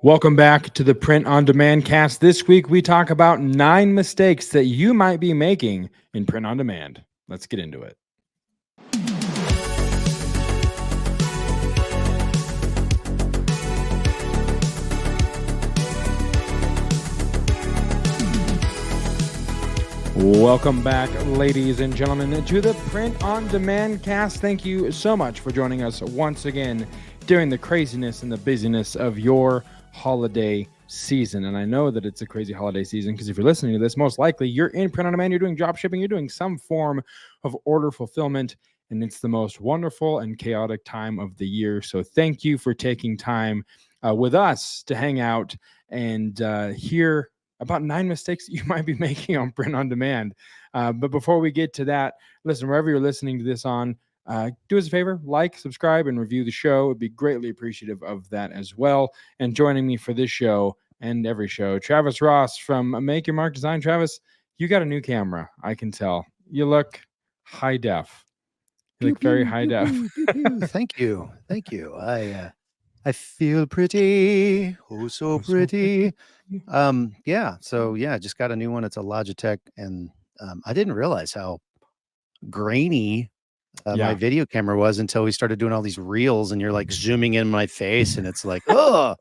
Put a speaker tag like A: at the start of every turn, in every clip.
A: Welcome back to the Print on Demand cast. This week we talk about 9 mistakes that you might be making in print on demand. Let's get into it. Welcome back, ladies and gentlemen, to the Print on Demand cast. Thank you so much for joining us once again during the craziness and the busyness of your holiday season. And I know that it's a crazy holiday season because if you're listening to this, most likely you're in print on demand, you're doing drop shipping, you're doing some form of order fulfillment, and it's the most wonderful and chaotic time of the year. So thank you for taking time with us to hang out and hear about 9 mistakes that you might be making on print on demand. But before we get to that, listen, wherever you're listening to this on, do us a favor, like, subscribe, and review the show. It'd be greatly appreciative of that as well. And joining me for this show and every show, Travis Ross from Make Your Mark Design. Travis, you got a new camera, I can tell. You look high def. You look very high def.
B: Thank you. Thank you. I feel pretty. Oh, so pretty. Just got a new one. It's a Logitech, and I didn't realize how grainy my video camera was until we started doing all these reels, and you're like zooming in my face, and it's like, oh,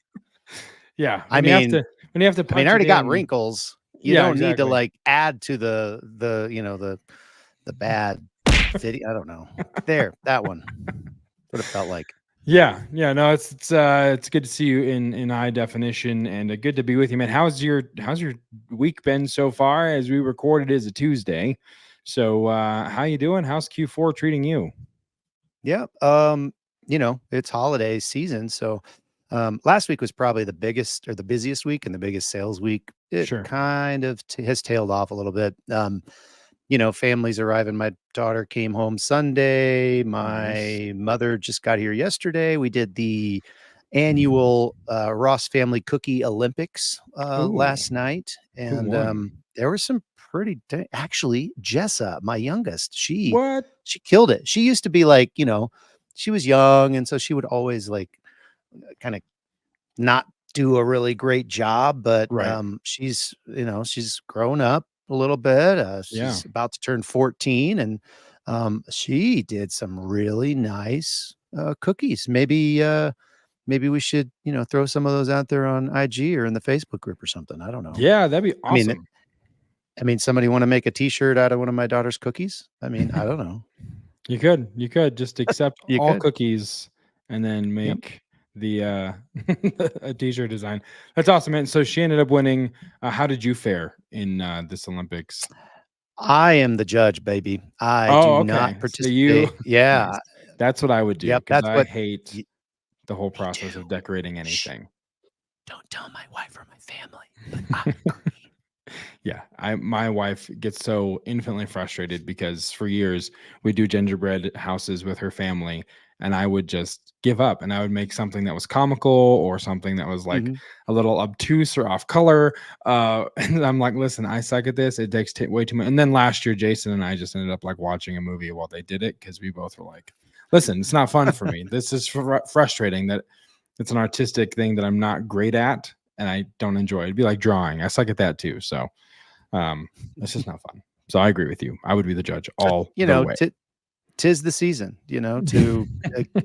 A: yeah.
B: When you have to
A: punch
B: I already got
A: in,
B: wrinkles. You don't need to like add to the bad video. I don't know. There, that one. What it felt like.
A: Yeah, no, it's good to see you in high definition, and good to be with you, man. How's your week been so far? As we record, it is a Tuesday, so how you doing? How's Q4 treating you?
B: Yeah, it's holiday season, so last week was probably the biggest or the busiest week and the biggest sales week. It kind of has tailed off a little bit. Families arriving. My daughter came home Sunday. My mother just got here yesterday. We did the annual Ross Family Cookie Olympics last night. And there were some pretty, actually, Jessa, my youngest, she killed it. She used to be like, she was young. And so she would always like kind of not do a really great job. But she's grown up a little bit. She's about to turn 14, and she did some really nice cookies. Maybe we should throw some of those out there on IG or in the Facebook group or something. I don't know.
A: Yeah, that'd be awesome.
B: I mean, somebody want to make a t-shirt out of one of my daughter's cookies? I mean, I don't know.
A: You could just accept all cookies and then make the a t-shirt design. That's awesome, man. So she ended up winning. How did you fare in this Olympics?
B: I am the judge, baby. I do not participate.
A: So that's what I would do.
B: Yep,
A: that's I hate the whole process of decorating anything.
B: Shh. Don't tell my wife or my family.
A: My wife gets so infinitely frustrated because for years we do gingerbread houses with her family, and I would just give up and I would make something that was comical or something that was like a little obtuse or off color. And I'm like, listen, I suck at this. It takes way too much. And then last year, Jason and I just ended up like watching a movie while they did it because we both were like, listen, it's not fun for me. This is frustrating that it's an artistic thing that I'm not great at and I don't enjoy. It'd be like drawing. I suck at that too. So it's just not fun. So I agree with you. I would be the judge all the way.
B: Tis the season, to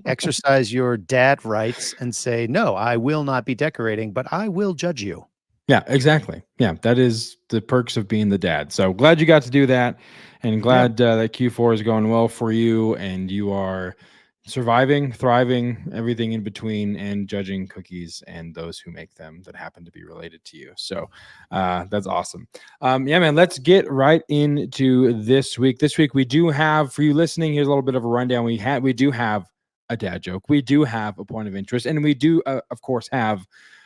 B: exercise your dad rights and say, no, I will not be decorating, but I will judge you.
A: Yeah, exactly. Yeah, that is the perks of being the dad. So glad you got to do that, and glad that Q4 is going well for you, and you are surviving, thriving, everything in between, and judging cookies and those who make them that happen to be related to you. So that's awesome. Man, let's get right into this week. This week we do have, for you listening, here's a little bit of a rundown. We do have a dad joke. We do have a point of interest, and we do, of course, have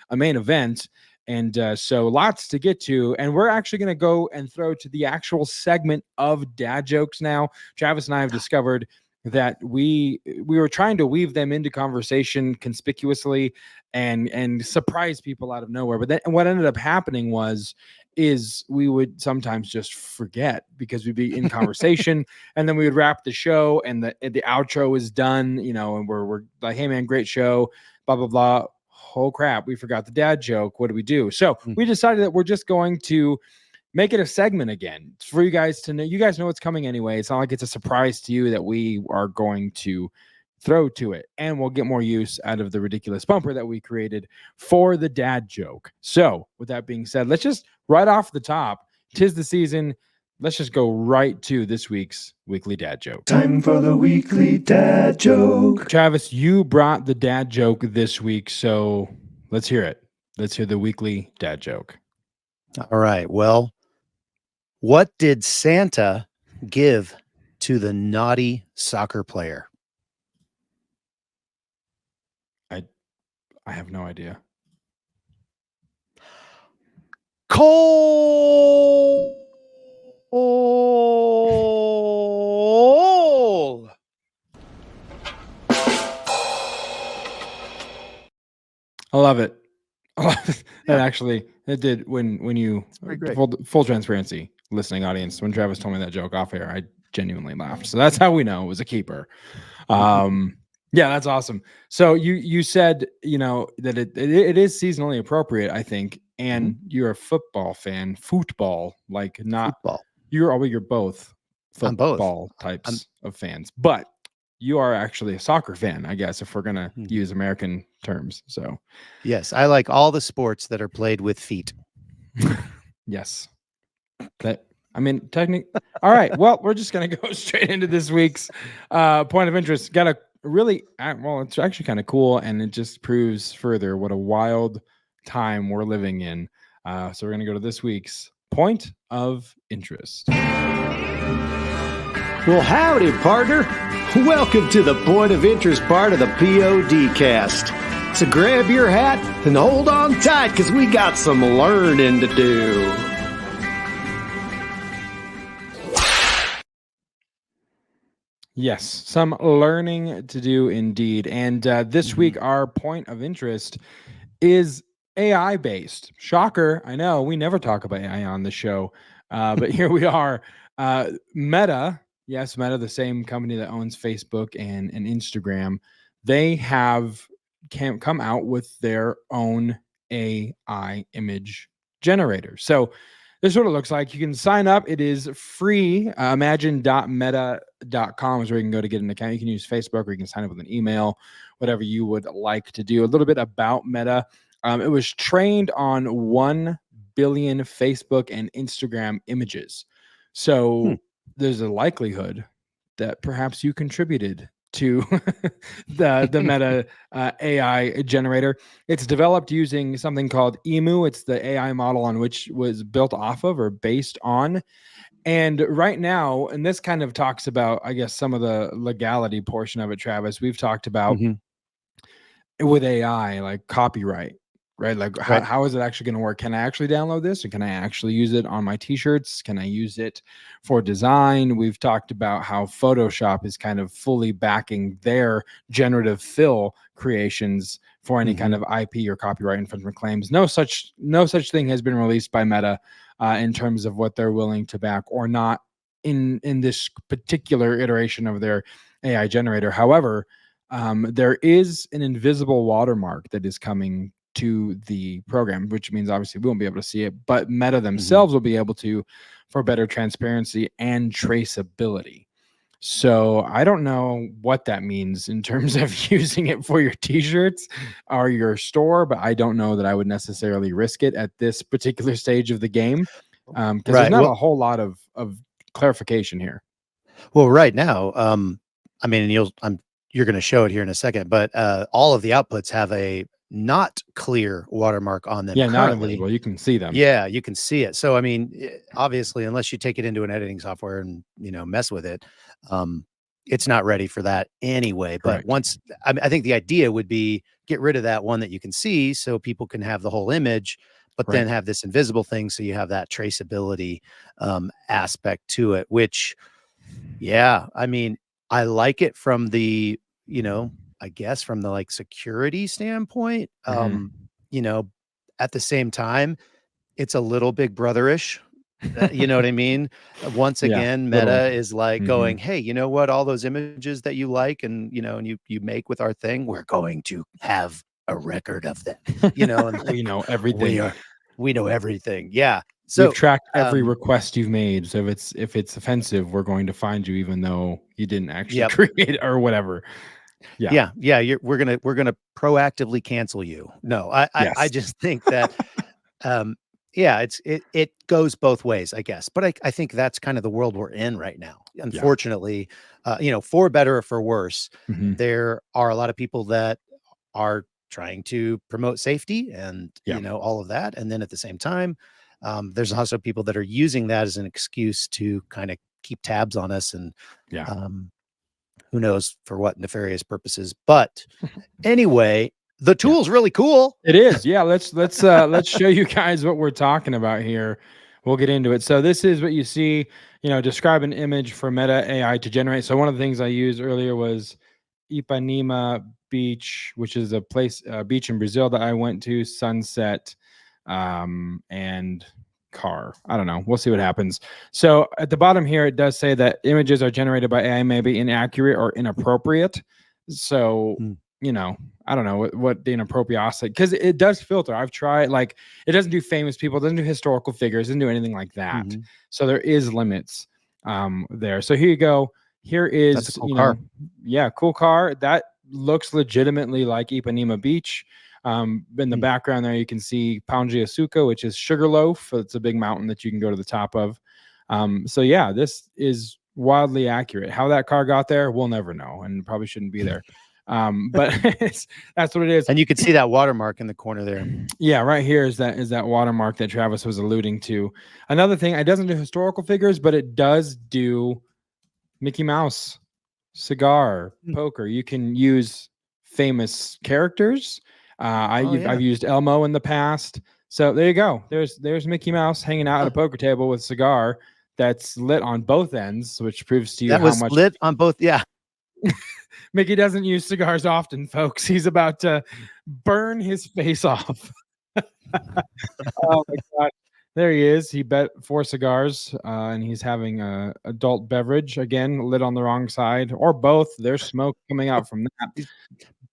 A: a main event. And so lots to get to. And we're actually going to go and throw to the actual segment of dad jokes now. Travis and I have discovered that we were trying to weave them into conversation conspicuously and surprise people out of nowhere. But then what ended up happening is we would sometimes just forget because we'd be in conversation and then we would wrap the show and the outro is done, and we're like, hey man, great show, blah, blah, blah. oh crap, we forgot the dad joke. What do we do? So we decided that we're just going to make it a segment again for you guys to know. You guys know what's coming anyway. It's not like it's a surprise to you that we are going to throw to it, and we'll get more use out of the ridiculous bumper that we created for the dad joke. So with that being said, let's just right off the top, 'tis the season. Let's just go right to this week's weekly dad joke.
C: Time for the weekly dad joke.
A: Travis, you brought the dad joke this week, so let's hear it. Let's hear the weekly dad joke.
B: All right. Well, what did Santa give to the naughty soccer player?
A: I have no idea.
B: Coal.
A: I love it. That actually, it did when you full transparency, listening audience, when Travis told me that joke off air, I genuinely laughed. So that's how we know it was a keeper. Yeah, that's awesome. So you said, that it is seasonally appropriate, I think, and you're a football fan, like not football. You're both football types of fans, but you are actually a soccer fan, I guess, if we're going to use American terms. So
B: yes, I like all the sports that are played with feet.
A: Yes. Technically. All right. Well, we're just going to go straight into this week's point of interest. Got a really, it's actually kind of cool. And it just proves further what a wild time we're living in. So we're going to go to this week's point of interest.
C: Well, howdy, partner. Welcome to the point of interest part of the POD cast. So grab your hat and hold on tight because we got some learning to do.
A: Yes, some learning to do indeed. And this week, our point of interest is AI based. Shocker. I know we never talk about AI on the show, but here we are. Meta. Yes, Meta, the same company that owns Facebook and Instagram, they have come out with their own AI image generator. So this is what it looks like. You can sign up. It is free. Imagine.meta.com is where you can go to get an account. You can use Facebook, or you can sign up with an email, whatever you would like to do. A little bit about Meta. It was trained on 1 billion Facebook and Instagram images. So there's a likelihood that perhaps you contributed to the Meta AI generator. It's developed using something called EMU. It's the AI model on which was built off of or based on. And right now, and this kind of talks about, I guess, some of the legality portion of it, Travis, we've talked about with AI, like copyright. Right? Like how is it actually going to work? Can I actually download this? Or can I actually use it on my t-shirts? Can I use it for design? We've talked about how Photoshop is kind of fully backing their generative fill creations for any kind of IP or copyright infringement claims. No such thing has been released by Meta in terms of what they're willing to back or not in this particular iteration of their AI generator. However, there is an invisible watermark that is coming to the program, which means obviously we won't be able to see it, but Meta themselves will be able to, for better transparency and traceability. So I don't know what that means in terms of using it for your t-shirts or your store, but I don't know that I would necessarily risk it at this particular stage of the game, because there's not a whole lot of clarification here.
B: Well, right now, you're going to show it here in a second, but all of the outputs have a not clear watermark on them.
A: Yeah, not invisible. You can see them.
B: Yeah, you can see it. So, obviously, unless you take it into an editing software and, mess with it, it's not ready for that anyway.
A: Correct.
B: But once, I think the idea would be get rid of that one that you can see so people can have the whole image, but then have this invisible thing. So you have that traceability aspect to it, which, I like it from the, I guess from the security standpoint, at the same time, it's a little Big Brother-ish. You know what I mean? Once again, Meta is going, hey, you know what? All those images that you like and, and you make with our thing, we're going to have a record of them, and
A: We know everything.
B: we know everything. Yeah. So
A: we've tracked every request you've made. So if it's offensive, we're going to find you, even though you didn't actually create it or whatever.
B: Yeah. We're gonna proactively cancel you. No, I just think that, it goes both ways, I guess. But I think that's kind of the world we're in right now. Unfortunately, for better or for worse, there are a lot of people that are trying to promote safety and all of that, and then at the same time, there's also people that are using that as an excuse to kind of keep tabs on us, and who knows for what nefarious purposes. But anyway, the tool's really cool.
A: It is. Yeah. Let's show you guys what we're talking about here. We'll get into it. So this is what you see, describe an image for Meta AI to generate. So one of the things I used earlier was Ipanema Beach, which is a beach in Brazil that I went to, sunset, and car. I don't know. We'll see what happens. So at the bottom here, it does say that images are generated by AI may be inaccurate or inappropriate. So, I don't know what the inappropriate, because it does filter. I've tried, it doesn't do famous people, it doesn't do historical figures, doesn't do anything like that. So there is limits there. So here you go. Here is,
B: that's a cool car.
A: Cool car. That looks legitimately like Ipanema Beach. In the background there, you can see Pão de Açúcar, which is Sugarloaf. It's a big mountain that you can go to the top of. So yeah, this is wildly accurate. How that car got there, we'll never know, and probably shouldn't be there. But that's what it is.
B: And you can see that watermark in the corner there.
A: Yeah, right here is that watermark that Travis was alluding to. Another thing, it doesn't do historical figures, but it does do Mickey Mouse, cigar, poker. You can use famous characters. I've used Elmo in the past. So there you go. There's Mickey Mouse hanging out at a poker table with a cigar that's lit on both ends, which proves to you
B: how much lit on both. Yeah.
A: Mickey doesn't use cigars often, folks. He's about to burn his face off. Oh my God. There he is. He bet 4 cigars, and he's having a adult beverage, again, lit on the wrong side, or both. There's smoke coming out from that.
B: He's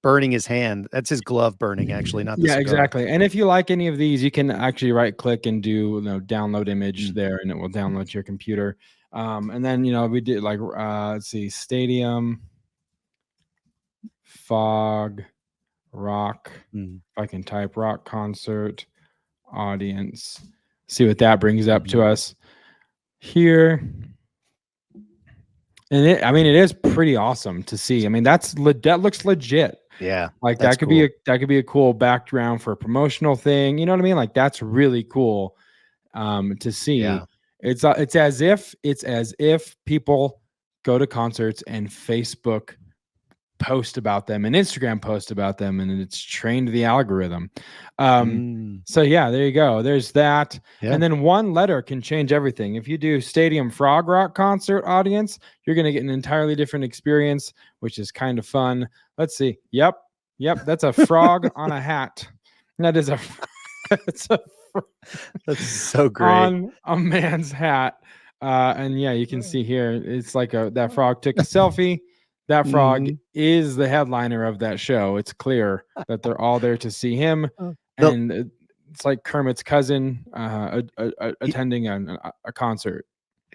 B: burning his hand. That's his glove burning, actually, not the cigar.
A: Exactly. And if you like any of these, you can actually right-click and do download image there, and it will download to your computer. And then we did let's see, stadium, fog, rock. If I can type rock concert, audience. See what that brings up to us here. And it is pretty awesome to see. I mean, that looks legit.
B: Yeah.
A: That could be a cool background for a promotional thing. You know what I mean? That's really cool to see. Yeah. It's as if people go to concerts and Facebook post about them and Instagram post about them, and it's trained the algorithm. So yeah, there you go. There's that. And then one letter can change everything. If you do stadium frog rock concert audience, you're going to get an entirely different experience, which is kind of fun. Let's see. Yep. That's a frog on a hat. That is that's
B: so great
A: on a man's hat. And yeah, you can see here, it's like that frog took a selfie. That frog is the headliner of that show. It's clear that they're all there to see him. And it's like Kermit's cousin attending a concert.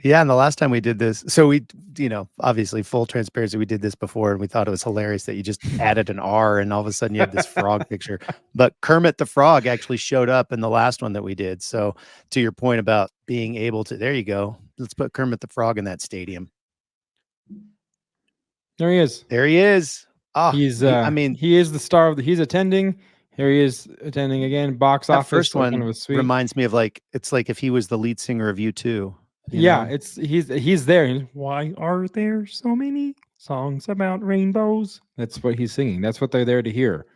B: Yeah. And the last time we did this, so we, obviously full transparency, we did this before, and we thought it was hilarious that you just added an R and all of a sudden you had this frog picture. But Kermit the Frog actually showed up in the last one that we did. So to your point about being able to, there you go. Let's put Kermit the Frog in that stadium.
A: There he is.
B: Oh,
A: he is the star he's attending. Here he is attending again. Box office.
B: First one reminds me of it's like if he was the lead singer of U2.
A: He's there. Why are there so many songs about rainbows? That's what he's singing. That's what they're there to hear.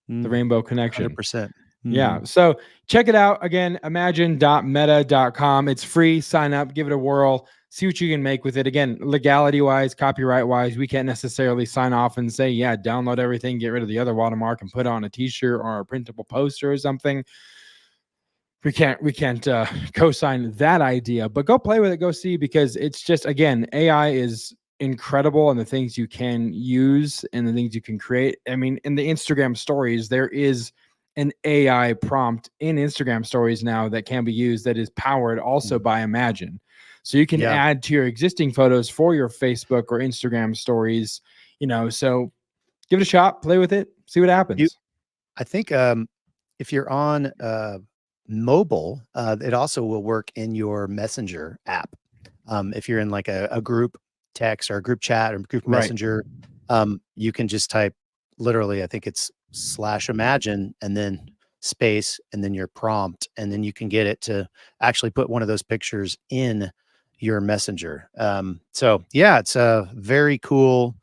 A: The Rainbow Connection.
B: 100%.
A: Yeah. So check it out. Again, imagine.meta.com. It's free. Sign up, give it a whirl, see what you can make with it. Again, legality wise, copyright wise, we can't necessarily sign off and say, yeah, download everything, get rid of the other watermark and put it on a t-shirt or a printable poster or something. We can't co-sign that idea, but go play with it, go see, because it's just, again, AI is incredible and the things you can use and the things you can create. I mean, in the Instagram stories, there is an AI prompt in Instagram stories now that can be used that is powered also by Imagine. So you can add to your existing photos for your Facebook or Instagram stories, so give it a shot, play with it, see what happens.
B: I think if you're on mobile, it also will work in your Messenger app. If you're in like a group text or a group chat or group messenger, you can just type literally, I think it's /imagine and then space and then your prompt, and then you can get it to actually put one of those pictures in your messenger. So yeah, it's a very cool,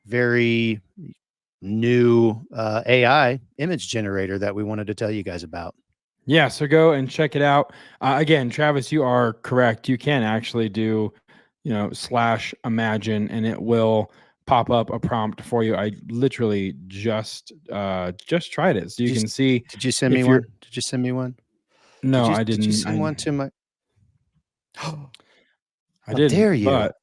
B: very new AI image generator that we wanted to tell you guys about.
A: Yeah, so go and check it out. Again, Travis, you are correct. You can actually do, /imagine, and it will pop up a prompt for you. I literally just tried it, so you can see.
B: Did you send me one? Did you send me one?
A: No, I didn't.
B: Did you send one to my?
A: I didn't.
B: Dare you?
A: But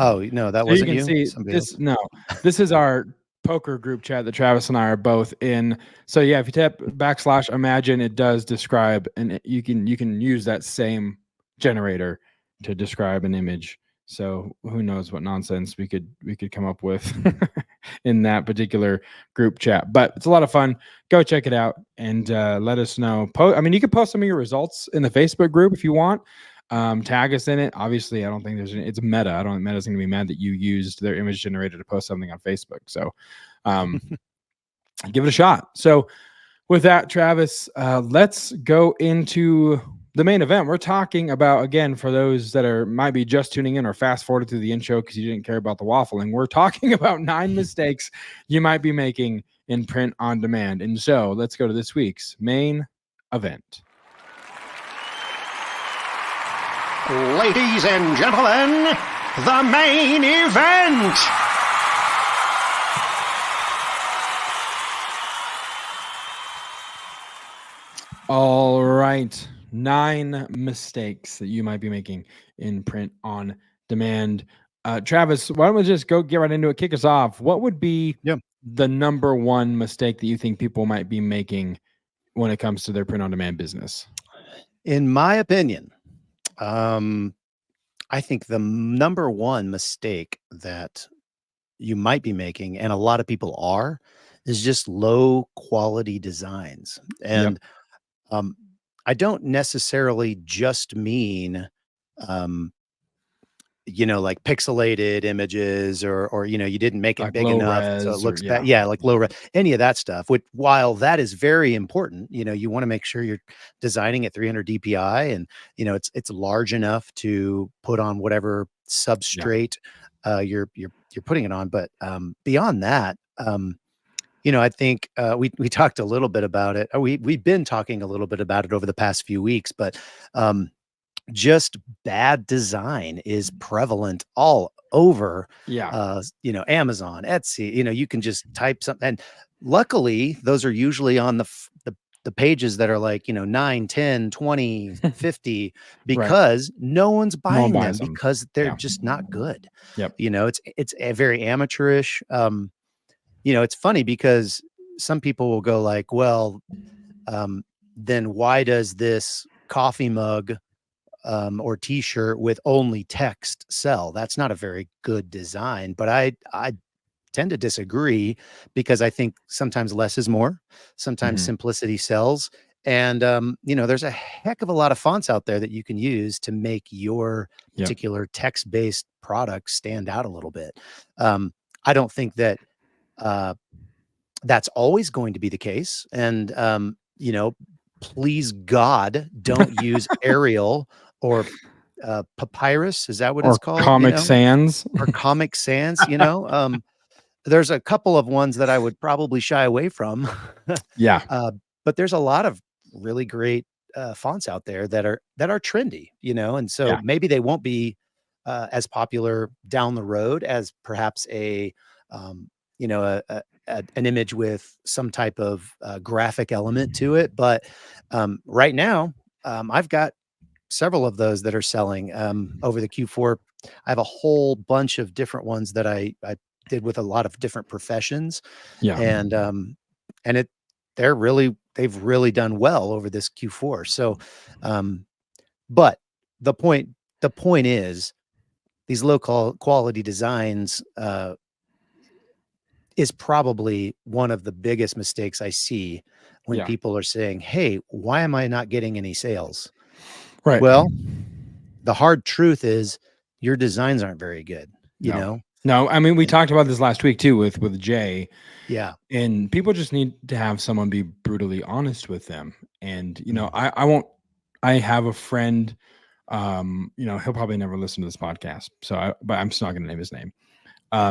B: oh no, that
A: so
B: wasn't
A: you.
B: You.
A: Can see
B: somebody
A: this.
B: else?
A: No, this is our poker group chat that Travis and I are both in. So yeah, if you tap /imagine, it does describe, and you can use that same generator to describe an image. So who knows what nonsense we could come up with in that particular group chat. But it's a lot of fun. Go check it out and let us know. You can post some of your results in the Facebook group if you want. Tag us in it. Obviously, I don't think it's Meta. I don't think Meta's going to be mad that you used their image generator to post something on Facebook. So give it a shot. So with that, Travis, let's go into the main event. We're talking about, again, for those that might be just tuning in or fast forwarded through the intro because you didn't care about the waffling, we're talking about 9 mistakes you might be making in print on demand. And so let's go to this week's main event.
C: Ladies and gentlemen, the main event.
A: All right. 9 mistakes that you might be making in print on demand. Travis, why don't we just get right into it? Kick us off. What would be the number one mistake that you think people might be making when it comes to their print on demand business?
B: In my opinion, I think the number one mistake that you might be making, and a lot of people are, is just low quality designs. And I don't necessarily just mean, like pixelated images or you didn't make it like big enough so it looks bad. Yeah, like low res, any of that stuff. Which, while that is very important, you want to make sure you're designing at 300 DPI and it's large enough to put on whatever substrate you're putting it on. But beyond that, I think we talked a little bit about it. We've been talking a little bit about it over the past few weeks, but just bad design is prevalent all over. Amazon, Etsy. You can just type something, and luckily those are usually on the pages that are like 9, 10, 20, 50 because no one's buying them because they're just not good. It's a very amateurish. It's funny because some people will go like, well, then why does this coffee mug or t-shirt with only text sell? That's not a very good design. But I tend to disagree because I think sometimes less is more. Sometimes simplicity sells. And, there's a heck of a lot of fonts out there that you can use to make your particular text-based product stand out a little bit. I don't think that that's always going to be the case. And, please God, don't use Arial or Papyrus. Is that what it's called?
A: Comic Sans.
B: Or Comic Sans, There's a couple of ones that I would probably shy away from. But there's a lot of really great fonts out there that are trendy, and so maybe they won't be as popular down the road as perhaps an image with some type of graphic element to it. But right now, I've got several of those that are selling over the Q4. I have a whole bunch of different ones that I did with a lot of different professions.
A: Yeah.
B: And they've really done well over this Q4. So, but the point is, these low quality designs is probably one of the biggest mistakes I see when people are saying, "Hey, why am I not getting any sales?"
A: Right.
B: Well, the hard truth is your designs aren't very good, you know?
A: No, I mean, we talked about this last week too with Jay.
B: Yeah.
A: And people just need to have someone be brutally honest with them. And, I have a friend, he'll probably never listen to this podcast. But I'm still not going to name his name.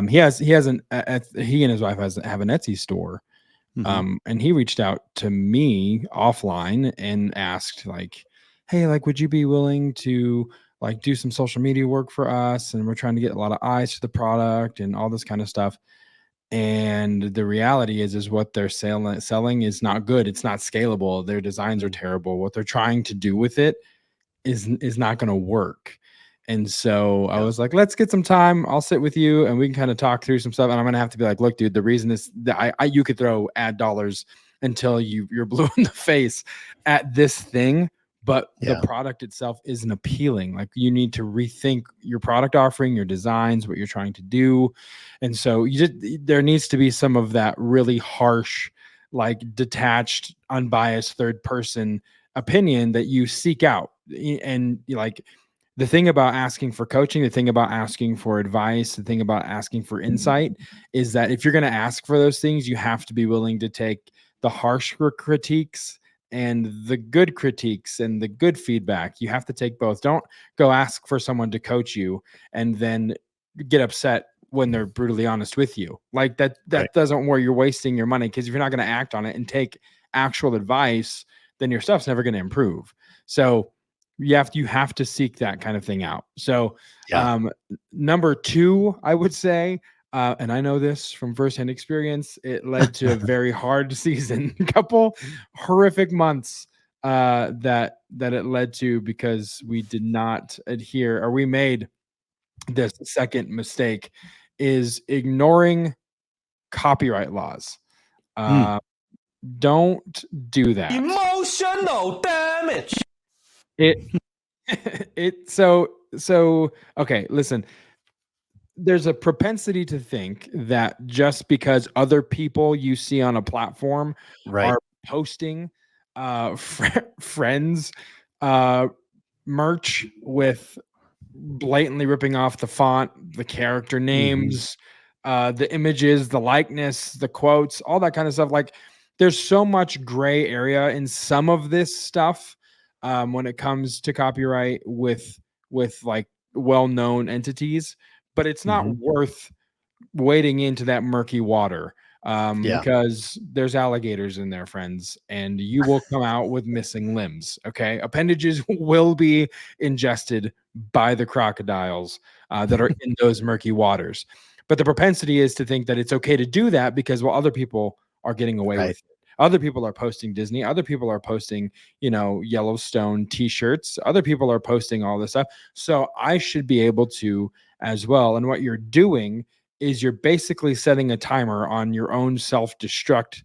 A: He and his wife have an Etsy store. And he reached out to me offline and asked like, "Hey, like, would you be willing to like do some social media work for us? And we're trying to get a lot of eyes to the product and all this kind of stuff." And the reality is what they're selling is not good. It's not scalable. Their designs are terrible. What they're trying to do with it is not going to work. And so I was like, let's get some time. I'll sit with you and we can kind of talk through some stuff. And I'm going to have to be like, look, dude, the reason is that you could throw ad dollars until you're blue in the face at this thing. But the product itself isn't appealing. Like, you need to rethink your product offering, your designs, what you're trying to do. And so there needs to be some of that really harsh, like detached, unbiased third person opinion that you seek out. And like, the thing about asking for coaching, the thing about asking for advice, the thing about asking for insight is that if you're going to ask for those things, you have to be willing to take the harsh critiques and the good critiques and the good feedback. You have to take both. Don't go ask for someone to coach you and then get upset when they're brutally honest with you. Like that doesn't work. You're wasting your money, because if you're not going to act on it and take actual advice, then your stuff's never going to improve. So you have to seek that kind of thing out. So number 2, I would say, and I know this from firsthand experience, it led to a very hard season, a couple horrific months that it led to, because we did not adhere, or we made this second mistake, is ignoring copyright laws. Don't do that.
D: Emotional damage.
A: Okay, listen. There's a propensity to think that just because other people you see on a platform are posting friends merch with blatantly ripping off the font, the character names, the images, the likeness, the quotes, all that kind of stuff. Like, there's so much gray area in some of this stuff when it comes to copyright with like well-known entities. But it's not worth wading into that murky water because there's alligators in there, friends, and you will come out with missing limbs. Okay. Appendages will be ingested by the crocodiles that are in those murky waters. But the propensity is to think that it's okay to do that because, well, other people are getting away with it. Other people are posting Disney. Other people are posting, Yellowstone t-shirts. Other people are posting all this stuff. So I should be able to as well. And what you're doing is you're basically setting a timer on your own self-destruct,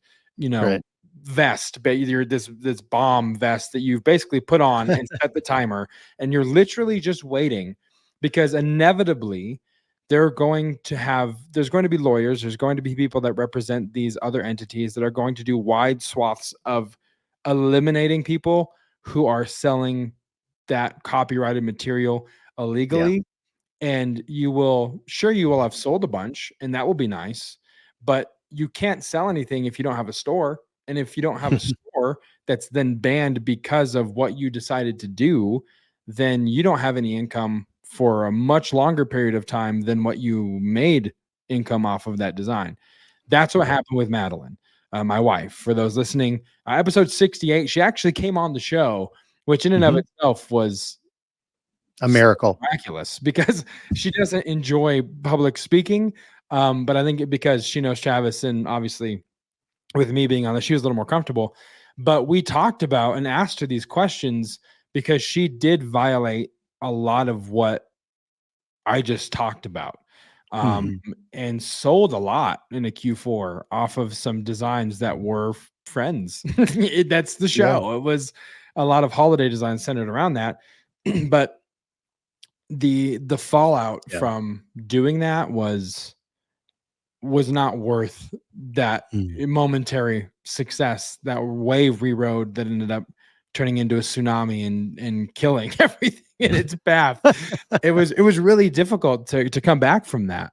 A: vest, but you're this bomb vest that you've basically put on and set the timer, and you're literally just waiting, because inevitably there's going to be lawyers, there's going to be people that represent these other entities that are going to do wide swaths of eliminating people who are selling that copyrighted material illegally. And you will have sold a bunch, and that will be nice, but you can't sell anything if you don't have a store. And if you don't have a store that's then banned because of what you decided to do, then you don't have any income for a much longer period of time than what you made income off of that design. That's what happened with Madeline, my wife. For those listening, episode 68, she actually came on the show, which in and of itself was
B: a miracle,
A: miraculous, because she doesn't enjoy public speaking. But I think because she knows Travis, and obviously with me being on this, she was a little more comfortable. But we talked about and asked her these questions because she did violate a lot of what I just talked about.
B: Mhm.
A: And sold a lot in a Q4 off of some designs that were friends. That's the
B: Yeah.
A: show. It was a lot of holiday designs centered around that. But the fallout
B: Yeah.
A: from doing that was not worth that
B: Mm.
A: momentary success, that wave we rode that ended up turning into a tsunami and killing everything in its path. It was really difficult to come back from that.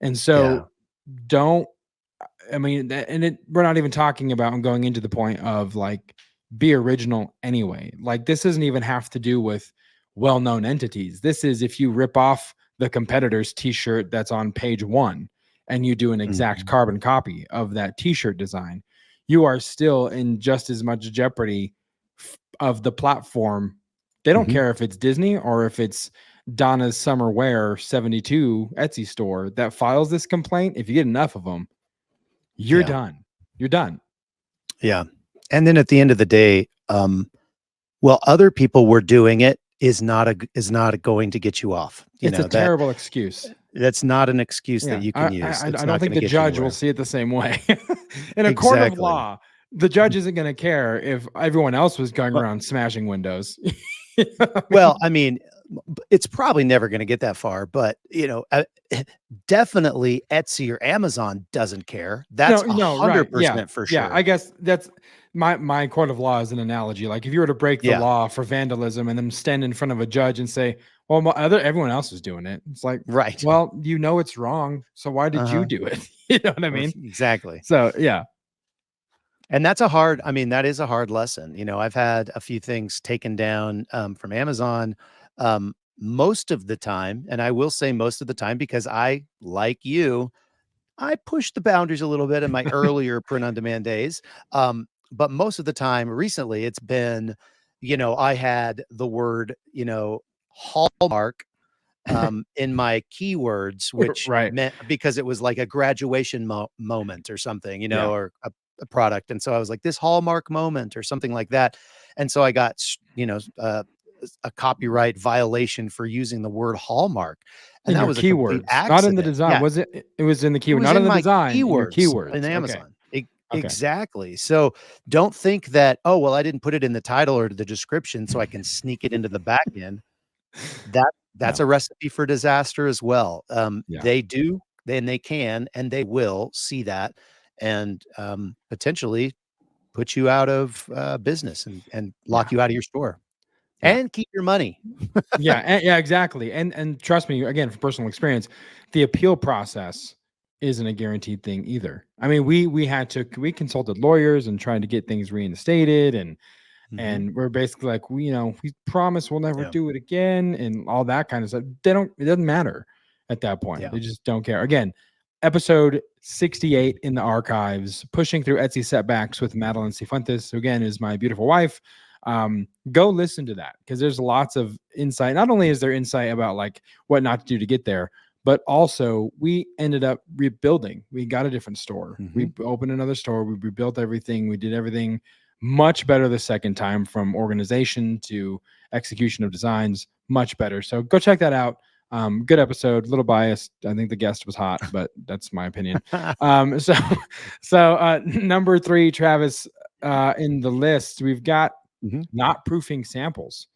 A: And
B: Yeah.
A: so don't I mean, we're not even talking about and going into the point of like be original anyway. Like this doesn't even have to do with well-known entities. This is if you rip off the competitor's t-shirt that's on page 1 and you do an exact
B: Mhm.
A: carbon copy of that t-shirt design, you are still in just as much jeopardy of the platform. They don't
B: Mhm.
A: care if it's Disney or if it's Donna's Summer Wear 72 Etsy store that files this complaint. If you get enough of them, you're
B: Yeah.
A: done. You're done.
B: Yeah. And then at the end of the day, well, other people were doing it is not going to get you off.
A: It's a terrible excuse.
B: That's not an excuse that
A: Yeah,
B: you can use. It's
A: I don't
B: not
A: think
B: going to
A: the
B: get you
A: judge will
B: anywhere.
A: see it the same way. In a court of
B: Exactly.
A: law, the judge isn't going to care if everyone else was going around smashing windows.
B: Well, I mean, it's probably never going to get that far, but definitely Etsy or Amazon doesn't care. That's
A: No, right. Yeah.
B: 100% for
A: Yeah.
B: sure.
A: I guess that's my court of law is an analogy. Like if you were to break the
B: Yeah.
A: law for vandalism and then stand in front of a judge and say, well, everyone else is doing it. It's like,
B: Right.
A: well, it's wrong. So why did you
B: Uh-huh.
A: do it? You know what I mean?
B: Exactly.
A: So yeah.
B: And that is a hard lesson. I've had a few things taken down from Amazon most of the time. And I will say most of the time because like you, I pushed the boundaries a little bit in my earlier print on demand days. But most of the time recently, it's been, I had the word, hallmark in my keywords, which
A: Right.
B: meant because it was like a graduation moment or something,
A: Yeah.
B: or a product. And so I was like, this hallmark moment or something like that. And so I got, a copyright violation for using the word hallmark. And
A: In
B: that
A: your
B: was a complete
A: keywords, not in the
B: accident.
A: design.
B: Yeah.
A: Was it? It was in the
B: It
A: keyword,
B: was
A: not in
B: in
A: the
B: my
A: design, in your
B: keywords in
A: keywords. Okay.
B: Amazon.
A: Okay.
B: Exactly. So don't think that, oh, well, I didn't put it in the title or the description so I can sneak it into the back end. That's
A: No.
B: a recipe for disaster as well.
A: Yeah.
B: They do, and they can, and they will see that and potentially put you out of business and lock
A: Yeah.
B: you out of your store
A: Yeah.
B: and keep your money.
A: Yeah, exactly. And trust me, again, from personal experience, the appeal process isn't a guaranteed thing either. I mean, we consulted lawyers and tried to get things reinstated and
B: Mhm.
A: and we're basically like, we promise we'll never
B: Yeah.
A: do it again and all that kind of stuff. It doesn't matter at that point.
B: Yeah.
A: They just don't care. Again, episode 68 in the archives, pushing through Etsy setbacks with Madeline Cifuentes, who again is my beautiful wife. Go listen to that because there's lots of insight. Not only is there insight about like what not to do to get there, but also we ended up rebuilding. We got a different store. We
B: Mhm.
A: opened another store. We rebuilt everything. We did everything much better the second time, from organization to execution of designs, much better. So go check that out. Good episode, a little biased. I think the guest was hot, but that's my opinion. So number 3, Travis, in the list, we've got
B: Mhm.
A: not proofing samples.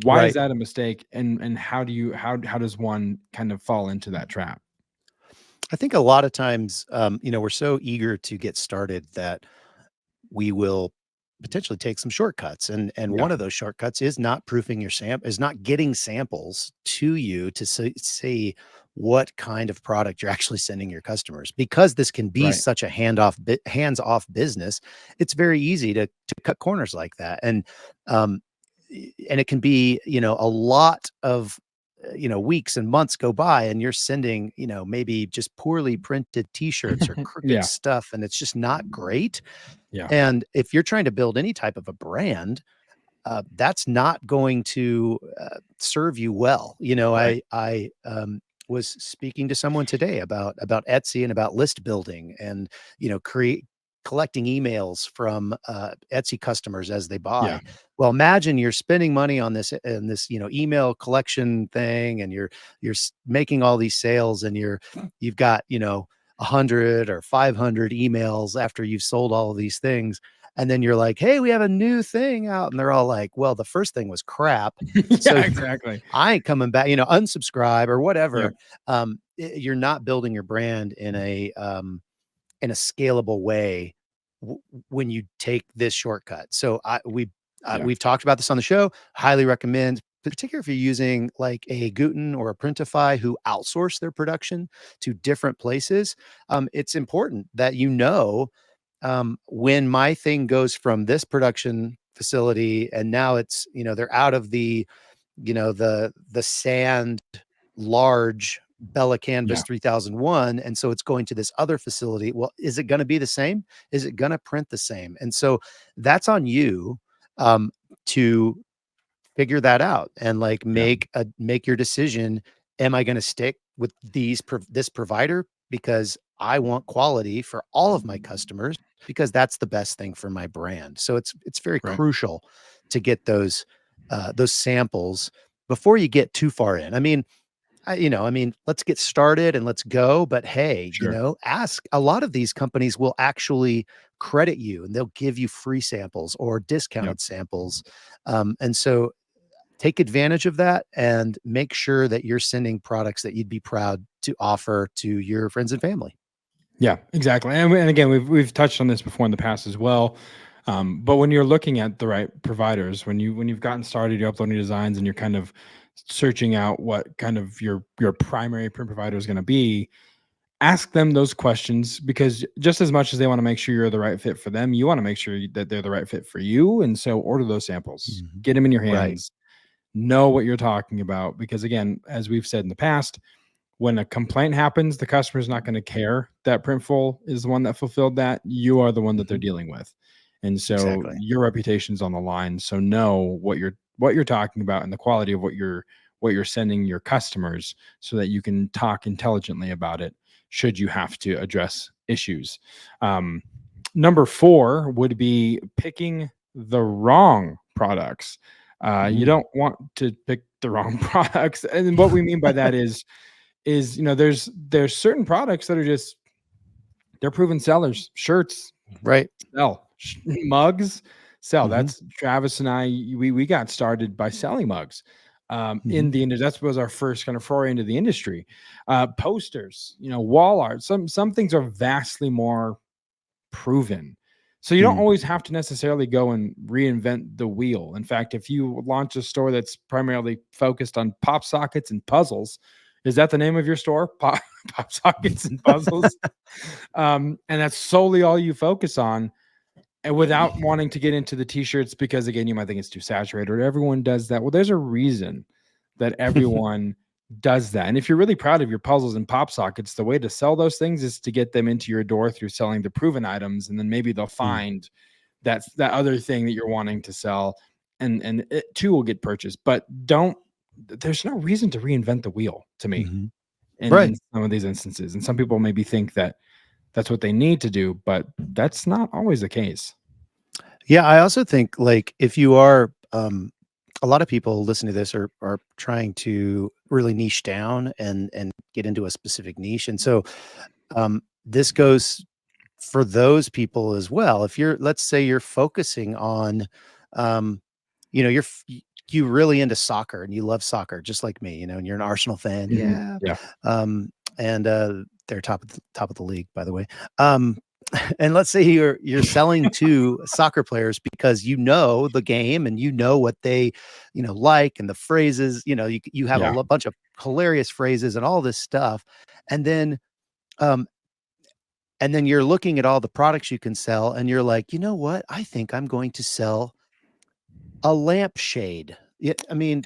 A: Why is
B: Right.
A: that a mistake? And how does one kind of fall into that trap?
B: I think a lot of times, we're so eager to get started that we will potentially take some shortcuts. And
A: Yeah.
B: one of those shortcuts is not proofing your is not getting samples to you to see what kind of product you're actually sending your customers. Because this can be
A: Right.
B: such a hands-off business, it's very easy to cut corners like that. Um, and it can be, a lot of weeks and months go by and you're sending, maybe just poorly printed t-shirts or crooked
A: Yeah.
B: stuff, and it's just not great.
A: Yeah.
B: And if you're trying to build any type of a brand, that's not going to serve you well.
A: Right.
B: I was speaking to someone today about Etsy and about list building and create collecting emails from Etsy customers as they buy.
A: Yeah.
B: Well, imagine you're spending money on this and this, email collection thing, and you're making all these sales, and you've got 100 or 500 emails after you've sold all of these things. And then you're like, hey, we have a new thing out. And they're all like, well, the first thing was crap. So
A: exactly.
B: I ain't coming back, unsubscribe or whatever. You're not building your brand in a scalable way when you take this shortcut. So we've talked about this on the show. Highly recommend, particularly if you're using like a Guten or a Printify who outsource their production to different places. It's important that when my thing goes from this production facility and now it's, they're out of the sand large Bella Canvas 3001. And so it's going to this other facility. Well, is it going to be the same? Is it going to print the same? And so that's on you to figure that out and like make your decision. Am I going to stick with this provider because I want quality for all of my customers, because that's the best thing for my brand? So it's very crucial to get those samples before you get too far in. I mean, let's get started and let's go. But hey, ask. A lot of these companies will actually credit you and they'll give you free samples or discounted samples. And so take advantage of that and make sure that you're sending products that you'd be proud to offer to your friends and family.
A: Yeah, exactly. And again, we've touched on this before in the past as well. But when you're looking at the right providers, when you've gotten started, you're uploading designs and you're kind of searching out what kind of your primary print provider is going to be, ask them those questions, because just as much as they want to make sure you're the right fit for them, you want to make sure that they're the right fit for you. And so order those samples, get them in your hands, know what you're talking about. Because again, as we've said in the past, when a complaint happens, the customer's not going to care that Printful is the one that fulfilled that. You are the one that they're dealing with. And so your reputation's on the line. So know what you're talking about and the quality of what you're sending your customers, so that you can talk intelligently about it should you have to address issues. Number 4 would be picking the wrong products. You don't want to pick the wrong products. And what we mean by that is there's certain products that are they're proven sellers. Shirts, sell. Mugs, sell. That's Travis and I. We got started by selling mugs. In the industry, that was our first kind of foray into the industry. Posters, wall art. Some things are vastly more proven. So you don't always have to necessarily go and reinvent the wheel. In fact, if you launch a store that's primarily focused on pop sockets and puzzles, is that the name of your store? Pop sockets and puzzles. And that's solely all you focus on, and without wanting to get into the t-shirts, because again, you might think it's too saturated, or everyone does that. Well, there's a reason that everyone does that. And if you're really proud of your puzzles and pop sockets, the way to sell those things is to get them into your door through selling the proven items. And then maybe they'll find that other thing that you're wanting to sell, and it too will get purchased. But there's no reason to reinvent the wheel, to me, in some of these instances. And some people maybe think that that's what they need to do, but that's not always the case.
B: Yeah, I also think, like, if you are, a lot of people listening to this are trying to really niche down and get into a specific niche. And so this goes for those people as well. If let's say you're focusing on, you're really into soccer and you love soccer, just like me, and you're an Arsenal fan. And they're top of the league, by the way. And let's say you're selling to soccer players because the game and what they like, and the phrases, you have a bunch of hilarious phrases and all this stuff. And then you're looking at all the products you can sell, and you're like, you know what? I think I'm going to sell a lampshade. Yeah, I mean,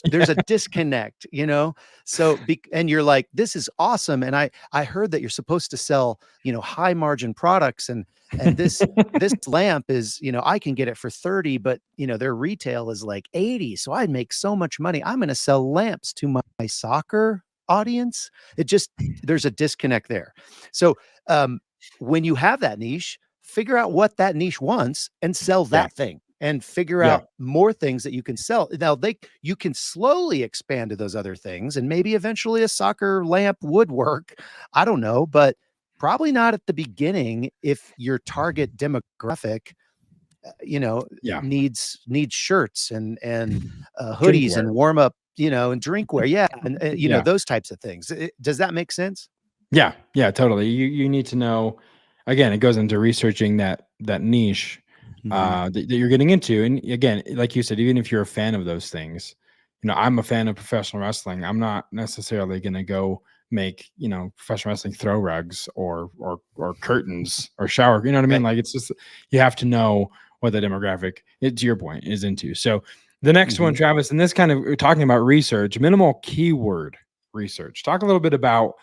B: there's a disconnect, So, and you're like, this is awesome, and I heard that you're supposed to sell, high margin products, and this lamp is, I can get it for 30, but their retail is like 80, so I'd make so much money. I'm going to sell lamps to my soccer audience. There's a disconnect there. So, when you have that niche, figure out what that niche wants and sell that thing, and figure out more things that you can sell. Now you can slowly expand to those other things, and maybe eventually a soccer lamp would work. I don't know, but probably not at the beginning if your target demographic, needs shirts and hoodies and warm up, and drinkware. Yeah. And, those types of things. Does that make sense?
A: Yeah. Yeah, totally. You need to know, again, it goes into researching that niche that you're getting into. And again, like you said, even if you're a fan of those things, I'm a fan of professional wrestling. I'm not necessarily going to go make, professional wrestling throw rugs or curtains or shower. You know what I mean? Like, it's just, you have to know what the demographic, to your point, is into. So the next one, Travis, and this kind of, we're talking about research, minimal keyword research. Talk a little bit about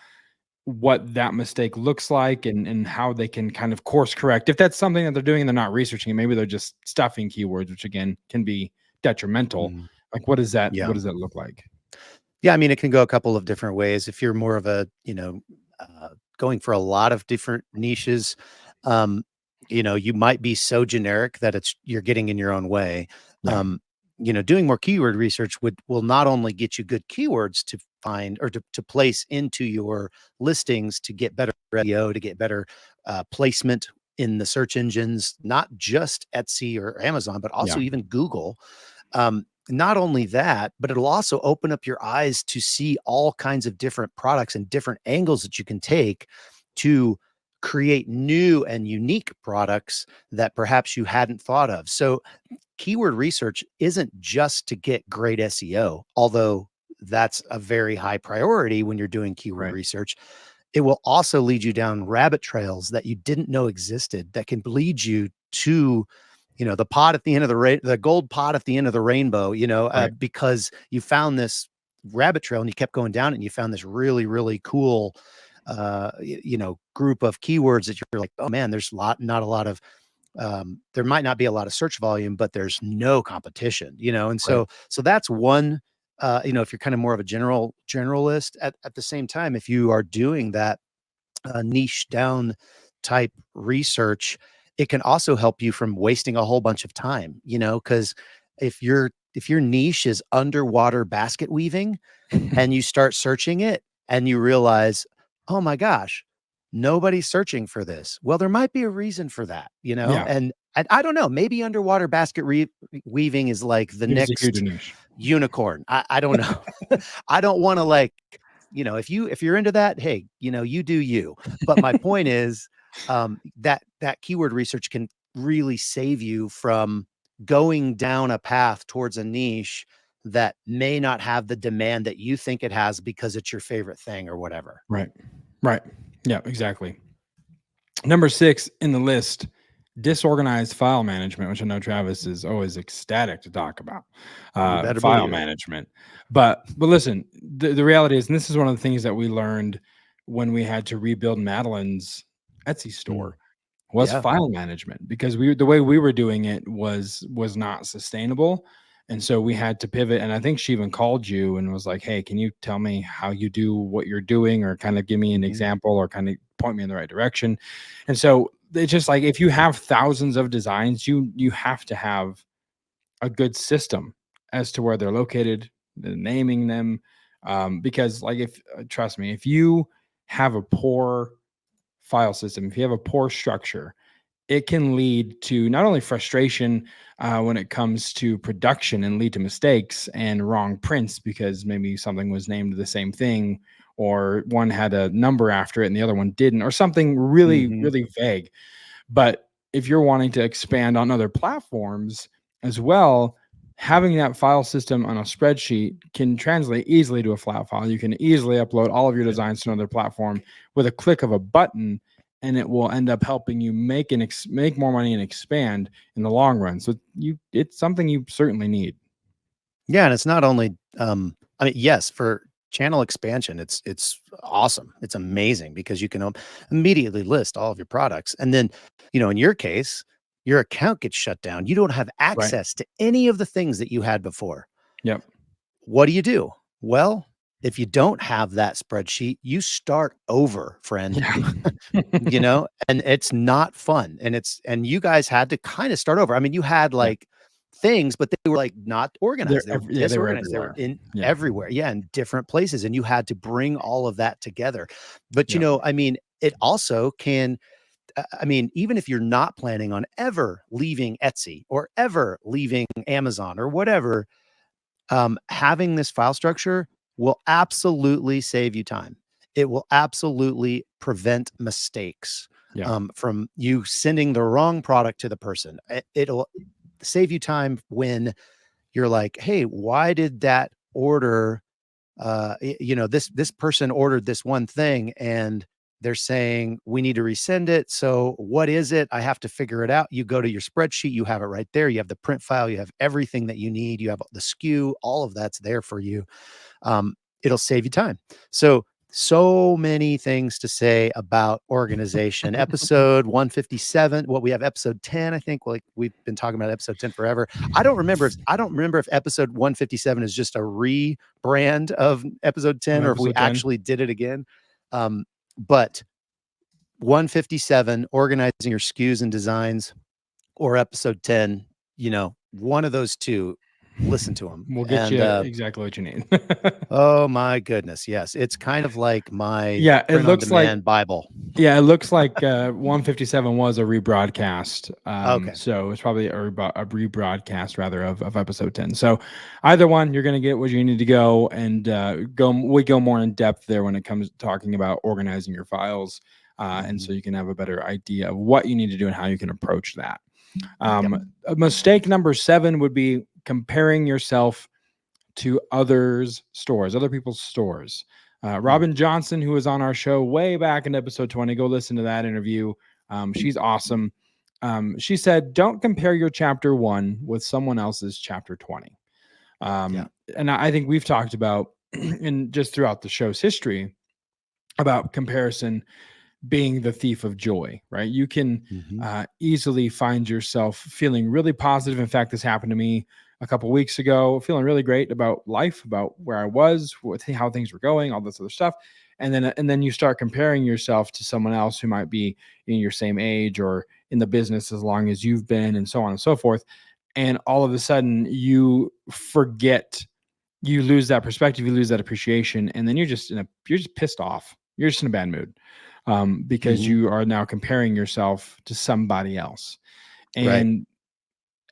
A: what that mistake looks like and how they can kind of course correct. If that's something that they're doing and they're not researching, maybe they're just stuffing keywords, which again can be detrimental. Like, what does that look like?
B: Yeah, I mean, it can go a couple of different ways. If you're more of a, going for a lot of different niches, you might be so generic that you're getting in your own way. Doing more keyword research will not only get you good keywords to find or to place into your listings to get better SEO, to get better placement in the search engines, not just Etsy or Amazon, but also even Google. Not only that, but it'll also open up your eyes to see all kinds of different products and different angles that you can take to create new and unique products that perhaps you hadn't thought of. So keyword research isn't just to get great SEO, although that's a very high priority when you're doing keyword research. It will also lead you down rabbit trails that you didn't know existed, that can lead you to, the pot at the end of the gold pot at the end of the rainbow, because you found this rabbit trail and you kept going down it and you found this really, really cool, group of keywords that you're like, oh man, there's not a lot of, there might not be a lot of search volume, but there's no competition, and so that's one, if you're kind of more of a generalist. At the same time, if you are doing that niche down type research, it can also help you from wasting a whole bunch of time, because if your niche is underwater basket weaving and you start searching it and you realize, oh my gosh, nobody's searching for this. Well, there might be a reason for that, and I don't know, maybe underwater basket weaving is like the next unicorn. I don't know. I don't want to if you're into that, hey, you do you. But my point is that keyword research can really save you from going down a path towards a niche that may not have the demand that you think it has because it's your favorite thing or whatever.
A: Right. Yeah, exactly. Number 6 in the list, disorganized file management, which I know Travis is always ecstatic to talk about. File management. But listen, the reality is, and this is one of the things that we learned when we had to rebuild Madeline's Etsy store, was file management, because the way we were doing it was not sustainable. And so we had to pivot. And I think she even called you and was like, hey, can you tell me how you do what you're doing, or kind of give me an example, or kind of point me in the right direction. And so it's just like, if you have thousands of designs, you have to have a good system as to where they're located, naming them. Because trust me, if you have a poor file system, if you have a poor structure, it can lead to not only frustration when it comes to production, and lead to mistakes and wrong prints, because maybe something was named the same thing, or one had a number after it and the other one didn't, or something really, really vague. But if you're wanting to expand on other platforms as well, having that file system on a spreadsheet can translate easily to a flat file. You can easily upload all of your designs to another platform with a click of a button, and it will end up helping you make more money and expand in the long run. So it's something you certainly need.
B: Yeah, and it's not only yes, for channel expansion, it's awesome. It's amazing because you can immediately list all of your products, and then in your case, your account gets shut down. You don't have access to any of the things that you had before.
A: Yep.
B: What do? Well, if you don't have that spreadsheet, you start over, friend.
A: Yeah.
B: And it's not fun. And you guys had to kind of start over. I mean, you had like things, but they were like not organized. They were
A: They were
B: disorganized. They were
A: everywhere.
B: in everywhere. Yeah, in different places. And you had to bring all of that together. But I mean, it also can. I mean, even if you're not planning on ever leaving Etsy or ever leaving Amazon or whatever, having this file structure will absolutely save you time. It will absolutely prevent mistakes from you sending the wrong product to the person. It'll save you time when you're like, hey, why did that order? This person ordered this one thing and they're saying we need to resend it. So what is it? I have to figure it out. You go to your spreadsheet, you have it right there. You have the print file, you have everything that you need. You have the SKU, all of that's there for you. It'll save you time. So many things to say about organization. Episode 157. Well, we have episode 10. I think like we've been talking about episode 10 forever. I don't remember if episode 157 is just a rebrand of episode 10 or if we actually did it again. But 157, organizing your SKUs and designs, or episode 10, one of those two. Listen to them.
A: We'll get you exactly what you need.
B: Oh my goodness. Yes. It's kind of like my
A: it looks like
B: Bible.
A: Yeah, it looks like 157 was a rebroadcast.
B: Okay.
A: So it's probably a rebroadcast rather of episode 10. So either one, you're going to get what you need to go, and we go more in depth there when it comes to talking about organizing your files. And so you can have a better idea of what you need to do and how you can approach that. Mistake number 7 would be comparing yourself to other people's stores. Robin Johnson, who was on our show way back in episode 20, go listen to that interview. She's awesome. She said, don't compare your chapter 1 with someone else's chapter 20. And I think we've talked about, and just throughout the show's history, about comparison being the thief of joy, right? You can easily find yourself feeling really positive. In fact, this happened to me a couple of weeks ago, feeling really great about life, about where I was, how things were going, all this other stuff. And then you start comparing yourself to someone else who might be in your same age or in the business as long as you've been, and so on and so forth. And all of a sudden you forget, you lose that perspective, you lose that appreciation. And then you're just pissed off. You're just in a bad mood. Because you are now comparing yourself to somebody else. And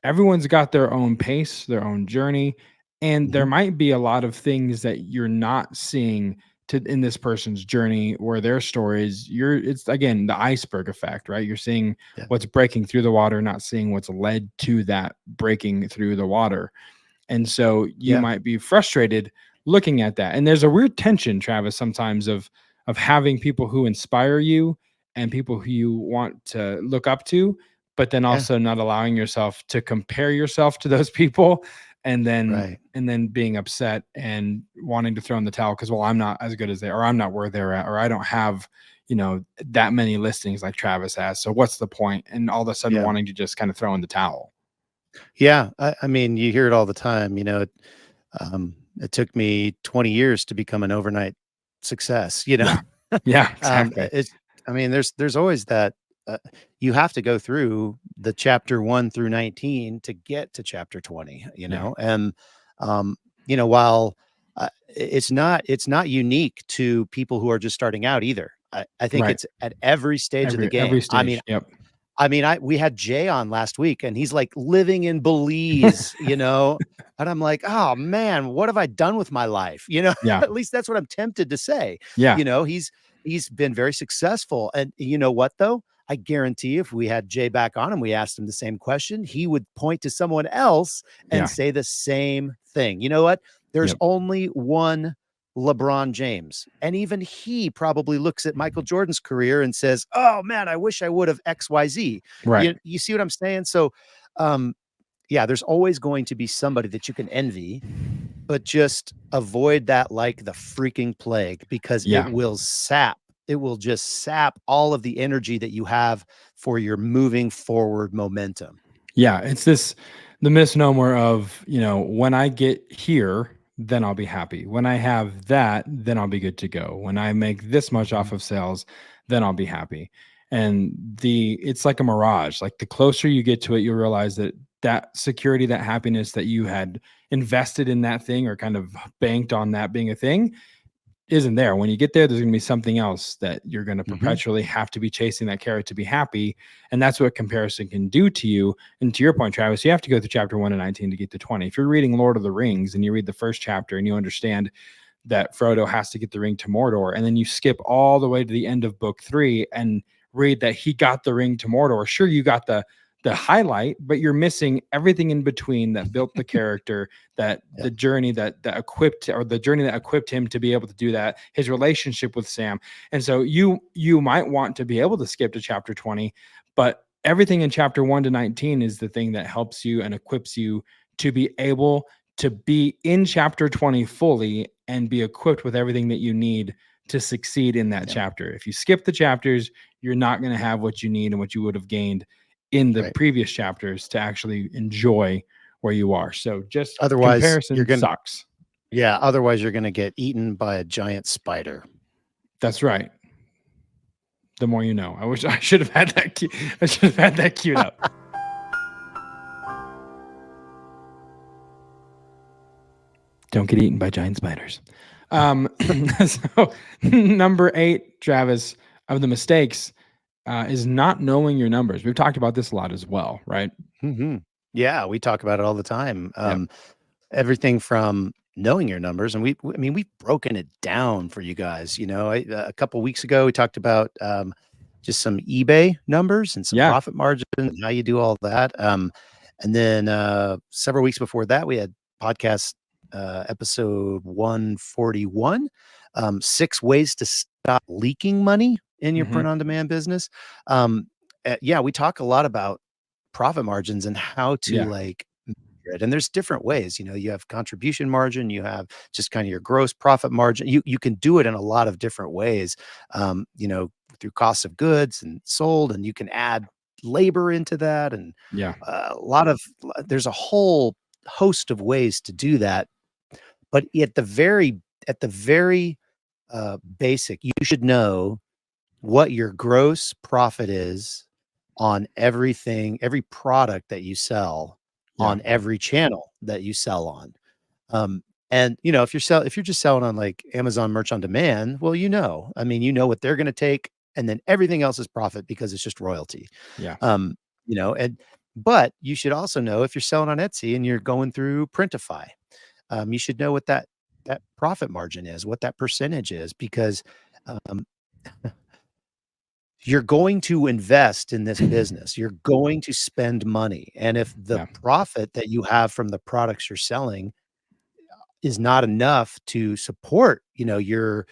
A: everyone's got their own pace, their own journey. And there might be a lot of things that you're not seeing in this person's journey or their stories. It's again, the iceberg effect, right? You're seeing what's breaking through the water, not seeing what's led to that breaking through the water. And so you might be frustrated looking at that. And there's a weird tension, Travis, sometimes of having people who inspire you and people who you want to look up to, but then also not allowing yourself to compare yourself to those people, and then being upset and wanting to throw in the towel because, well, I'm not as good as they, or I'm not where they're at, or I don't have, that many listings like Travis has. So what's the point? And all of a sudden wanting to just kind of throw in the towel.
B: Yeah. I mean, you hear it all the time, it took me 20 years to become an overnight success,
A: Yeah, exactly.
B: There's always that you have to go through the chapter 1 through 19 to get to chapter 20, and while it's not unique to people who are just starting out either. I think it's at every stage of the game.
A: Every stage,
B: we had Jay on last week and he's like living in Belize, and I'm like, oh man, what have I done with my life? At least that's what I'm tempted to say. He's been very successful. And you know what, though? I guarantee if we had Jay back on and we asked him the same question, he would point to someone else and say the same thing. You know what? There's only one LeBron James. And even he probably looks at Michael Jordan's career and says, oh man, I wish I would have XYZ.
A: Right.
B: You see what I'm saying? So, there's always going to be somebody that you can envy, but just avoid that like the freaking plague, because it will just sap all of the energy that you have for your moving forward momentum.
A: Yeah. It's the misnomer of, when I get here, then I'll be happy. When I have that, then I'll be good to go. When I make this much off of sales, then I'll be happy. And it's like a mirage. Like the closer you get to it, you'll realize that security, that happiness that you had invested in that thing or kind of banked on that being a thing isn't there. When you get there, there's going to be something else that you're going to perpetually have to be chasing that carrot to be happy. And that's what comparison can do to you. And to your point, Travis, you have to go through chapter 1 to 19 to get to 20. If you're reading Lord of the Rings and you read the first chapter and you understand that Frodo has to get the ring to Mordor, and then you skip all the way to the end of book 3 and read that he got the ring to Mordor, sure, you got the highlight, but you're missing everything in between that built the character, that the journey that equipped him to be able to do that, his relationship with Sam. And so you might want to be able to skip to chapter 20, but everything in chapter 1 to 19 is the thing that helps you and equips you to be able to be in chapter 20 fully and be equipped with everything that you need to succeed in that chapter. If you skip the chapters, you're not going to have what you need and what you would have gained in the previous chapters to actually enjoy where you are. So just
B: otherwise
A: comparison sucks.
B: Yeah. Otherwise you're going to get eaten by a giant spider.
A: That's right. The more you know. I wish I should have had that. I should have had that queued up. Don't get eaten by giant spiders. So number 8, Travis, of the mistakes is not knowing your numbers. We've talked about this a lot as well, right?
B: Yeah, we talk about it all the time. Everything from knowing your numbers, and we've broken it down for you guys. You know, a couple weeks ago we talked about just some eBay numbers and some profit margin and how you do all that. And then several weeks before that, we had podcast episode 141, 6 ways to stop leaking money in your print on demand business. We talk a lot about profit margins and how to like measure it. And there's different ways. You know, you have contribution margin, you have just kind of your gross profit margin. You can do it in a lot of different ways. You know, through cost of goods and sold, and you can add labor into that, and there's a whole host of ways to do that. But at the very basic, you should know what your gross profit is on every product that you sell on every channel that you sell on. And you know, if you're just selling on like Amazon Merch on Demand, well, you know what they're going to take, and then everything else is profit because it's just royalty. You know, but you should also know if you're selling on Etsy and you're going through Printify, you should know what that profit margin is, what that percentage is, because you're going to invest in this business. You're going to spend money. And if the profit that you have from the products you're selling is not enough to support, you know, your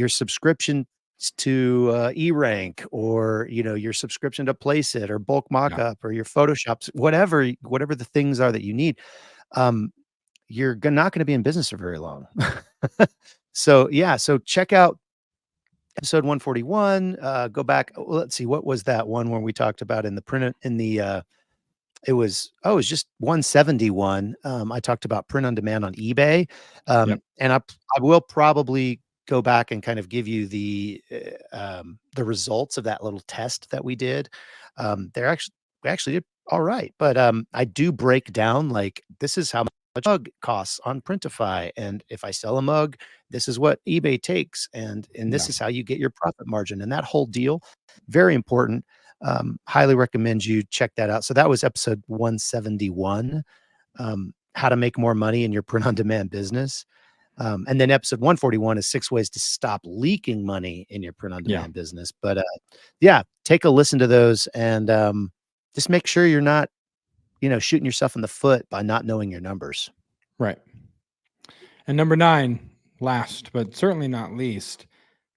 B: subscription to E-Rank, or, you know, your subscription to Placeit or Bulk Mockup or your Photoshops, whatever the things are that you need, you're not going to be in business for very long. So check out episode 141. Go back. Let's see, what was that one where we talked about in the print in the it was just 171. I talked about print on demand on eBay. And I will probably go back and kind of give you the results of that little test that we did. We actually did all right, but I do break down, like, this is how much mug costs on Printify, and if I sell a mug, this is what eBay takes, and this is how you get your profit margin, and that whole deal. Very important. Highly recommend you check that out. So that was episode 171, how to make more money in your print on demand business. And then episode 141 is 6 ways to stop leaking money in your print on demand business. But take a listen to those, and just make sure you're not, you know, shooting yourself in the foot by not knowing your numbers.
A: Right. And number 9, last but certainly not least,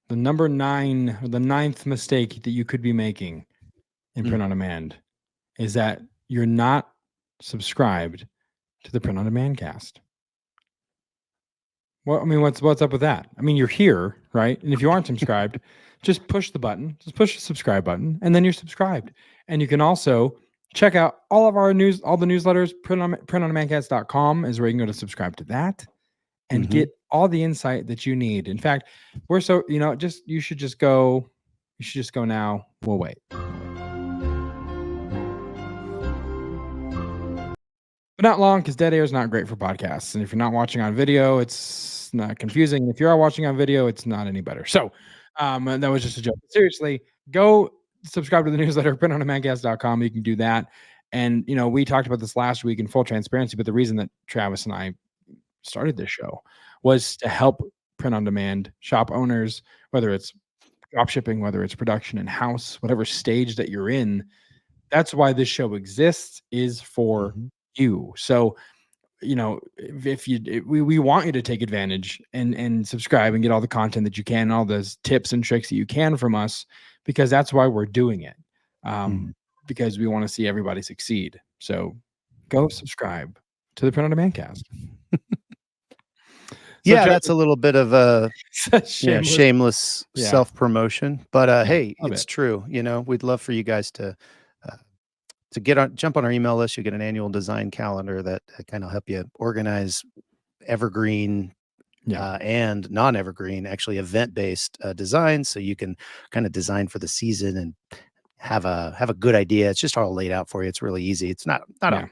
A: the number 9 or the 9th mistake that you could be making in print on demand is that you're not subscribed to the print on demand cast. Well, I mean, what's up with that? I mean, you're here, right? And if you aren't subscribed, just push the button, just push the subscribe button, and then you're subscribed. And you can also check out all of our news, all the newsletters. Printondomandcast.com is where you can go to subscribe to that. and get all the insight that you need. In fact, we're so, you should just go now. We'll wait. But not long, because dead air is not great for podcasts. And if you're not watching on video, it's not confusing. If you are watching on video, it's not any better. So that was just a joke. Seriously, go subscribe to the newsletter, printondemancast.com. You can do that. And, we talked about this last week in full transparency, but the reason that Travis and I started this show was to help print on demand shop owners, whether it's drop shipping, whether it's production in-house, whatever stage that you're in. That's why this show exists, is for you. So, we want you to take advantage and subscribe and get all the content that you can, all those tips and tricks that you can from us, because that's why we're doing it. Because we want to see everybody succeed. So go subscribe to the Print on Demand cast.
B: That's a little bit of a shameless self-promotion, but hey, it's true. We'd love for you guys to jump on our email list. You get an annual design calendar that kind of help you organize evergreen and non-evergreen, actually event-based designs, so you can kind of design for the season and have a good idea. It's just all laid out for you. It's really easy. It's not a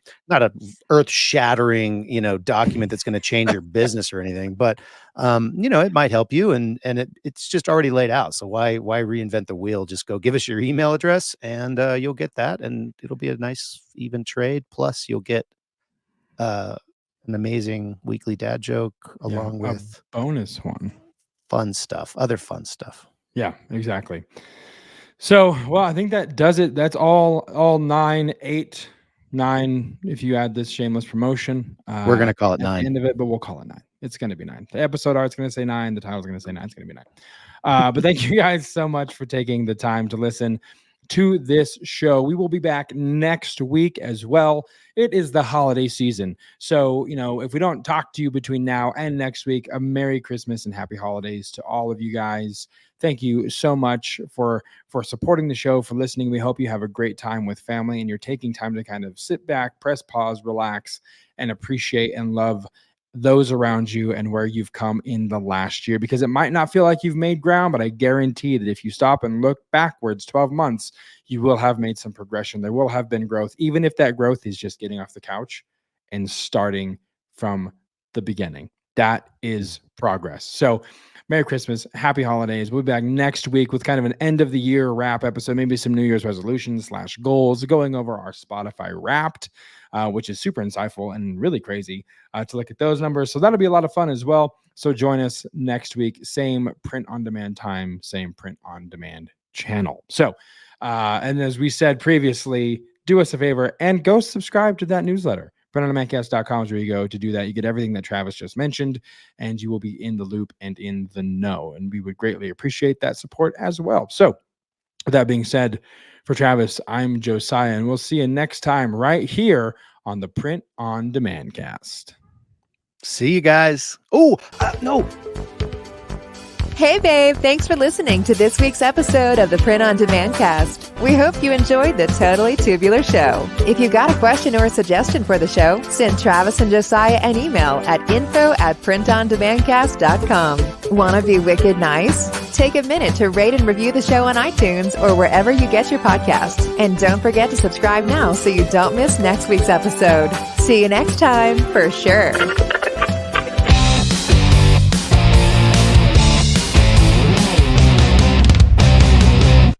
B: earth-shattering document that's going to change your business or anything, but it might help you, and it's just already laid out. So why reinvent the wheel? Just go give us your email address, and you'll get that, and it'll be a nice even trade. Plus, you'll get an amazing weekly dad joke along with
A: a bonus one,
B: other fun stuff.
A: Yeah, exactly. So, well, I think that does it. That's all 9, 8, 9. If you add this shameless promotion,
B: we're going to call it 9
A: at the end of it, but we'll call it 9. It's going to be 9. The episode art's going to say 9. The title's going to say 9. It's going to be 9. But thank you guys so much for taking the time to listen to this show. We will be back next week as well. It is the holiday season. So, if we don't talk to you between now and next week, a Merry Christmas and Happy Holidays to all of you guys. Thank you so much for supporting the show, for listening. We hope you have a great time with family and you're taking time to kind of sit back, press pause, relax, and appreciate and love those around you and where you've come in the last year, because it might not feel like you've made ground, but I guarantee that if you stop and look backwards 12 months, you will have made some progression. There will have been growth, even if that growth is just getting off the couch and starting from the beginning. That is progress. So Merry Christmas, Happy Holidays. We'll be back next week with kind of an end of the year wrap episode, maybe some New Year's resolutions / goals, going over our Spotify Wrapped, which is super insightful and really crazy to look at those numbers. So that'll be a lot of fun as well. So join us next week, same print on demand time, same print on demand channel. So, and as we said previously, do us a favor and go subscribe to that newsletter. printondemancast.com is where you go to do that. You get everything that Travis just mentioned, and you will be in the loop and in the know. And we would greatly appreciate that support as well. So with that being said, for Travis, I'm Josiah, and we'll see you next time right here on the Print on Demand cast.
B: See you guys. Oh, no.
E: Hey, babe. Thanks for listening to this week's episode of the Print on Demand cast. We hope you enjoyed the Totally Tubular Show. If you got a question or a suggestion for the show, send Travis and Josiah an email at info@printondemandcast.com. Want to be wicked nice? Take a minute to rate and review the show on iTunes or wherever you get your podcasts. And don't forget to subscribe now so you don't miss next week's episode. See you next time, for sure.